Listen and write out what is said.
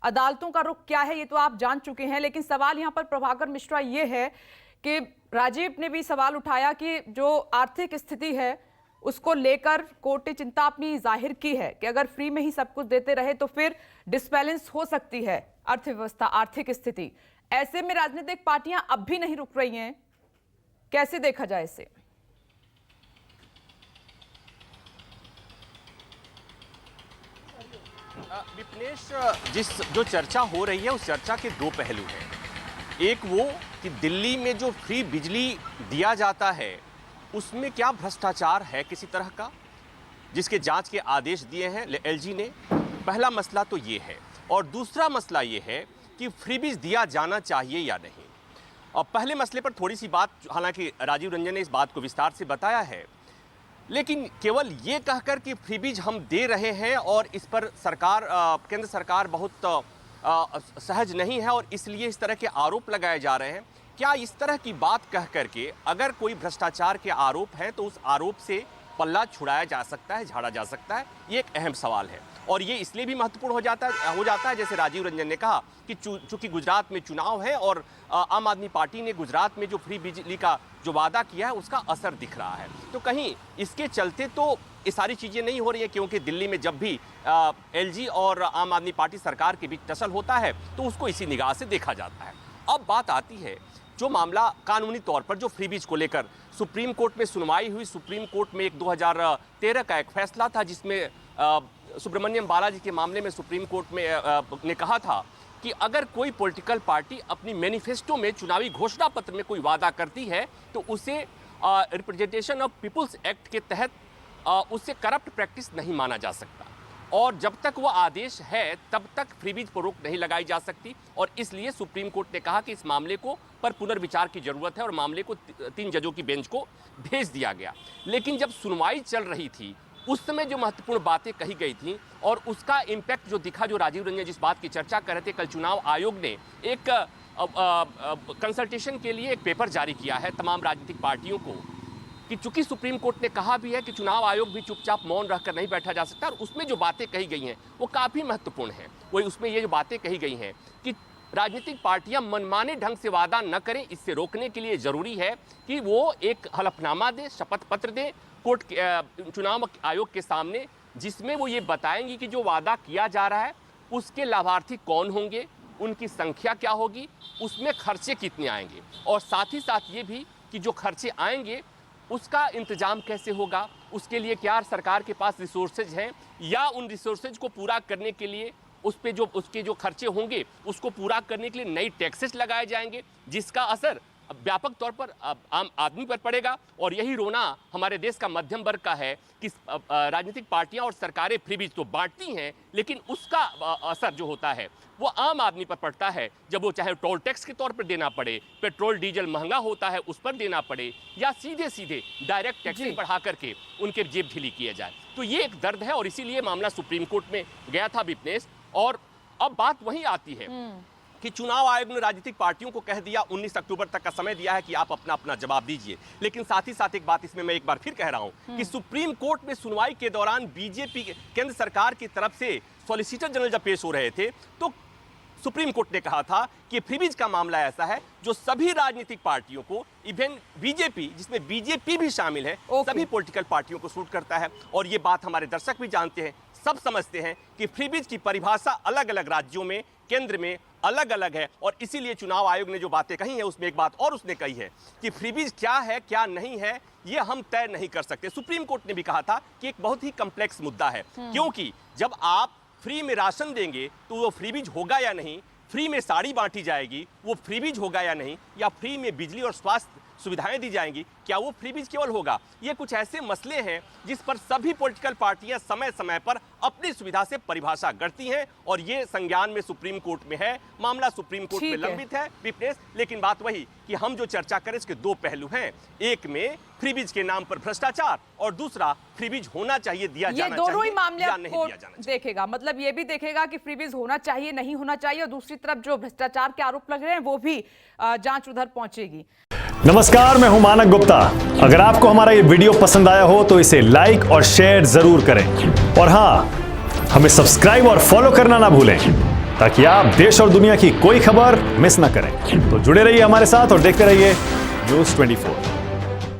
अदालतों का रुख क्या है ये तो आप जान चुके हैं, लेकिन सवाल यहाँ पर प्रभाकर मिश्रा ये है कि राजीव ने भी सवाल उठाया कि जो आर्थिक स्थिति है उसको लेकर कोर्ट ने चिंता अपनी जाहिर की है कि अगर फ्री में ही सब कुछ देते रहे तो फिर डिसबैलेंस हो सकती है अर्थव्यवस्था, आर्थिक स्थिति। ऐसे में राजनीतिक पार्टियां अब भी नहीं रुक रही हैं, कैसे देखा जाए इसे? विपनेश, जो चर्चा हो रही है उस चर्चा के दो पहलू हैं। एक वो कि दिल्ली में जो फ्री बिजली दिया जाता है उसमें क्या भ्रष्टाचार है किसी तरह का, जिसके जांच के आदेश दिए हैं एलजी ने। पहला मसला तो ये है, और दूसरा मसला ये है कि फ्रीबीज दिया जाना चाहिए या नहीं। और पहले मसले पर थोड़ी सी बात, हालांकि राजीव रंजन ने इस बात को विस्तार से बताया है, लेकिन केवल ये कहकर कि फ्रीबीज हम दे रहे हैं और इस पर सरकार, केंद्र सरकार बहुत सहज नहीं है और इसलिए इस तरह के आरोप लगाए जा रहे हैं, क्या इस तरह की बात कह करके अगर कोई भ्रष्टाचार के आरोप है तो उस आरोप से पल्ला छुड़ाया जा सकता है, झाड़ा जा सकता है? ये एक अहम सवाल है। और ये इसलिए भी महत्वपूर्ण हो जाता है जैसे राजीव रंजन ने कहा कि चूंकि गुजरात में चुनाव है और आम आदमी पार्टी ने गुजरात में जो फ्री बिजली का जो वादा किया है उसका असर दिख रहा है। तो कहीं इसके चलते तो ये सारी चीज़ें नहीं हो रही है, क्योंकि दिल्ली में जब भी एलजी और आम आदमी पार्टी सरकार के बीच टसल होता है तो उसको इसी निगाह से देखा जाता है। अब बात आती है जो मामला कानूनी तौर पर जो फ्रीबीज को लेकर सुप्रीम कोर्ट में सुनवाई हुई। सुप्रीम कोर्ट में एक 2013 का एक फैसला था जिसमें सुब्रमण्यम बालाजी के मामले में सुप्रीम कोर्ट में ने कहा था कि अगर कोई पॉलिटिकल पार्टी अपनी मैनिफेस्टो में, चुनावी घोषणा पत्र में कोई वादा करती है तो उसे रिप्रेजेंटेशन ऑफ पीपुल्स एक्ट के तहत उसे करप्ट प्रैक्टिस नहीं माना जा सकता, और जब तक वो आदेश है तब तक फ्रीबीज पर रोक नहीं लगाई जा सकती। और इसलिए सुप्रीम कोर्ट ने कहा कि इस मामले को पर पुनर्विचार की जरूरत है और मामले को 3 जजों की बेंच को भेज दिया गया। लेकिन जब सुनवाई चल रही थी उस समय जो महत्वपूर्ण बातें कही गई थी और उसका इम्पैक्ट जो दिखा, जो राजीव रंजन जिस बात की चर्चा कर रहे थे, कल चुनाव आयोग ने एक कंसल्टेशन के लिए एक पेपर जारी किया है तमाम राजनीतिक पार्टियों को कि चूंकि सुप्रीम कोर्ट ने कहा भी है कि चुनाव आयोग भी चुपचाप मौन रहकर नहीं बैठा जा सकता, और उसमें जो बातें कही गई हैं वो काफ़ी महत्वपूर्ण हैं। वो उसमें ये जो बातें कही गई हैं कि राजनीतिक पार्टियां मनमाने ढंग से वादा न करें, इससे रोकने के लिए ज़रूरी है कि वो एक हलफनामा दे, शपथ पत्र दे कोर्ट चुनाव आयोग के सामने, जिसमें वो ये बताएंगी कि जो वादा किया जा रहा है उसके लाभार्थी कौन होंगे, उनकी संख्या क्या होगी, उसमें खर्चे कितने आएंगे, और साथ ही साथ ये भी कि जो खर्चे आएंगे उसका इंतजाम कैसे होगा, उसके लिए क्या सरकार के पास रिसोर्सेज हैं, या उन रिसोर्सेज को पूरा करने के लिए उस पे जो उसके जो खर्चे होंगे उसको पूरा करने के लिए नई टैक्सेस लगाए जाएंगे, जिसका असर व्यापक तौर पर आम आदमी पर पड़ेगा। और यही रोना हमारे देश का मध्यम वर्ग का है कि राजनीतिक पार्टियां और सरकारें फ्रीबीज तो बांटती हैं, लेकिन उसका असर जो होता है वो आम आदमी पर पड़ता है, जब वो चाहे टोल टैक्स के तौर पर देना पड़े, पेट्रोल डीजल महंगा होता है उस पर देना पड़े, या सीधे सीधे डायरेक्ट टैक्सेस बढ़ा करके उनके जेब ढीली किया जाए। तो ये एक दर्द है और इसीलिए मामला सुप्रीम कोर्ट में गया था विपनेश। और अब बात वहीं आती है कि चुनाव आयोग ने राजनीतिक पार्टियों को कह दिया 19 अक्टूबर तक का समय दिया है कि आप अपना अपना जवाब दीजिए, लेकिन साथ ही साथ एक बात इसमें मैं एक बार फिर कह रहा हूं कि सुप्रीम कोर्ट में सुनवाई के दौरान बीजेपी केंद्र सरकार की तरफ से सॉलिसिटर जनरल जब पेश हो रहे थे तो सुप्रीम कोर्ट ने कहा था कि फ्रीबीज का मामला ऐसा है जो सभी राजनीतिक पार्टियों को, इवन बीजेपी जिसमें बीजेपी भी शामिल है, सभी पॉलिटिकल पार्टियों को सूट करता है। और ये बात हमारे दर्शक भी जानते हैं, सब समझते हैं कि फ्रीबीज की परिभाषा अलग अलग राज्यों में, केंद्र में अलग अलग है। और इसीलिए चुनाव आयोग ने जो बातें कही हैं उसमें एक बात और उसने कही है कि फ्रीबीज क्या है क्या नहीं है ये हम तय नहीं कर सकते। सुप्रीम कोर्ट ने भी कहा था कि एक बहुत ही कॉम्प्लेक्स मुद्दा है, क्योंकि जब आप फ्री में राशन देंगे तो वो फ्रीबीज होगा या नहीं, फ्री में साड़ी बांटी जाएगी वो फ्रीबीज होगा या नहीं, या फ्री में बिजली और स्वास्थ्य सुविधाएं दी जाएंगी क्या वो फ्रीबीज केवल होगा। ये कुछ ऐसे मसले हैं जिस पर सभी पॉलिटिकल पार्टियां समय समय पर अपनी सुविधा से परिभाषा गढ़ती हैं, और ये संज्ञान में सुप्रीम कोर्ट में है, मामला सुप्रीम कोर्ट में लंबित है विपनेश। लेकिन बात वही कि हम जो चर्चा करें इसके दो पहलू हैं, एक में फ्रीबीज के नाम पर भ्रष्टाचार और दूसरा फ्रीबीज होना चाहिए, दिया जाना चाहिए, दोनों ही मामले या नहीं दिया जाना चाहिए। देखेगा, मतलब ये भी देखेगा कि फ्रीबीज होना चाहिए नहीं होना चाहिए, और दूसरी तरफ जो भ्रष्टाचार के आरोप लग रहे हैं वो भी जांच उधर पहुंचेगी। नमस्कार, मैं हूं मानक गुप्ता। अगर आपको हमारा ये वीडियो पसंद आया हो तो इसे लाइक और शेयर जरूर करें, और हां, हमें सब्सक्राइब और फॉलो करना ना भूलें ताकि आप देश और दुनिया की कोई खबर मिस ना करें। तो जुड़े रहिए हमारे साथ और देखते रहिए News 24।